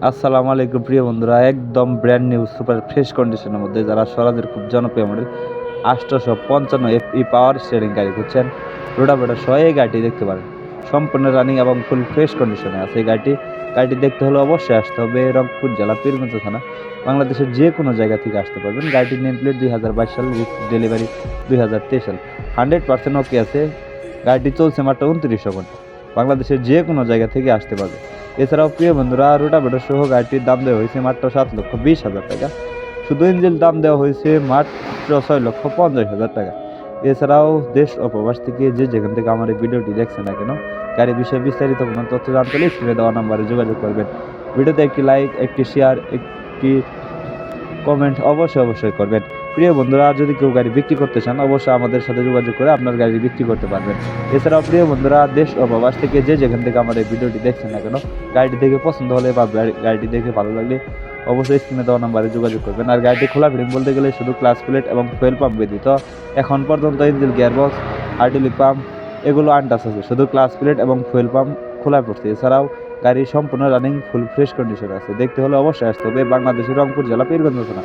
আসসালামু আলাইকুম প্রিয় বন্ধুরা, একদম ব্র্যান্ড নিউ সুপার ফ্রেশ কন্ডিশনের মধ্যে যারা স্বরাজের খুব জনপ্রিয় মডেল 855 এফই পাওয়ার স্টিয়ারিং গাড়ি খুঁজছেন, রোটাভেটর সহ এই গাড়িটি দেখতে পারেন। সম্পূর্ণ রানিং এবং ফুল ফ্রেশ কন্ডিশনে আছে এই গাড়িটি দেখতে হলে অবশ্যই আসতে হবে রংপুর জেলা পীরগঞ্জ থানা। বাংলাদেশের যে কোনো জায়গা থেকে আসতে পারবেন। গাড়িটির নেম প্লেট 2022 সাল, ডেলিভারি 2023 সাল। 100% ওকে আছে। গাড়িটি চলছে মাত্র 29 ঘন্টা। বাংলাদেশের যে কোনো জায়গা থেকে আসতে পারবে। এছাড়াও প্রিয় বন্ধুরা, রোটাভেটর সহ গাড়িটির দাম দেওয়া হয়েছে মাত্র 7,20,000 টাকা। শুধু ইঞ্জিন দাম দেওয়া হয়েছে মাত্র 6,50,000 টাকা। এছাড়াও দেশ ও প্রবাস থেকে যে যেখান থেকে আমার এই ভিডিওটি দেখছেন না কেন, গাড়ির বিষয়ে বিস্তারিত কোনো তথ্য জানতে হলে স্ক্রিনে দেওয়া নাম্বারে যোগাযোগ করবেন। ভিডিওতে একটি লাইক, একটি শেয়ার, একটি কমেন্ট অবশ্যই করবেন। প্রিয় বন্ধুরা, যদি কেউ গাড়ি বিক্রি করতে চান অবশ্যই আমাদের সাথে যোগাযোগ করে আপনার গাড়ি বিক্রি করতে পারবেন। এছাড়াও প্রিয় বন্ধুরা, দেশ ও প্রবাস থেকে যে যেখান থেকে আমার এই ভিডিওটি দেখছেন না কেন, গাড়িটি দেখে পছন্দ হলে বা গাড়িটি দেখে ভালো লাগলে অবশ্যই স্ক্রিনে দেওয়া নাম্বারে যোগাযোগ করবেন। আর গাড়িটি খোলা ফিটিং বলতে গেলে শুধু ক্লাচ প্লেট এবং ফুয়েল পাম্প ব্যতীত এখন পর্যন্ত ইঞ্জিন, গিয়ারবক্স, হাইড্রোলিক পাম্প এগুলো আনটাচ আছে, শুধু ক্লাচ প্লেট এবং ফুয়েল পাম্প খোলা পড়ছে। এছাড়াও গাড়ি সম্পূর্ণ রানিং ফুল ফ্রেশ কন্ডিশন আছে। দেখতে হলে অবশ্যই আসতে হবে বাংলাদেশের রংপুর জেলা পীরগঞ্জ থানা।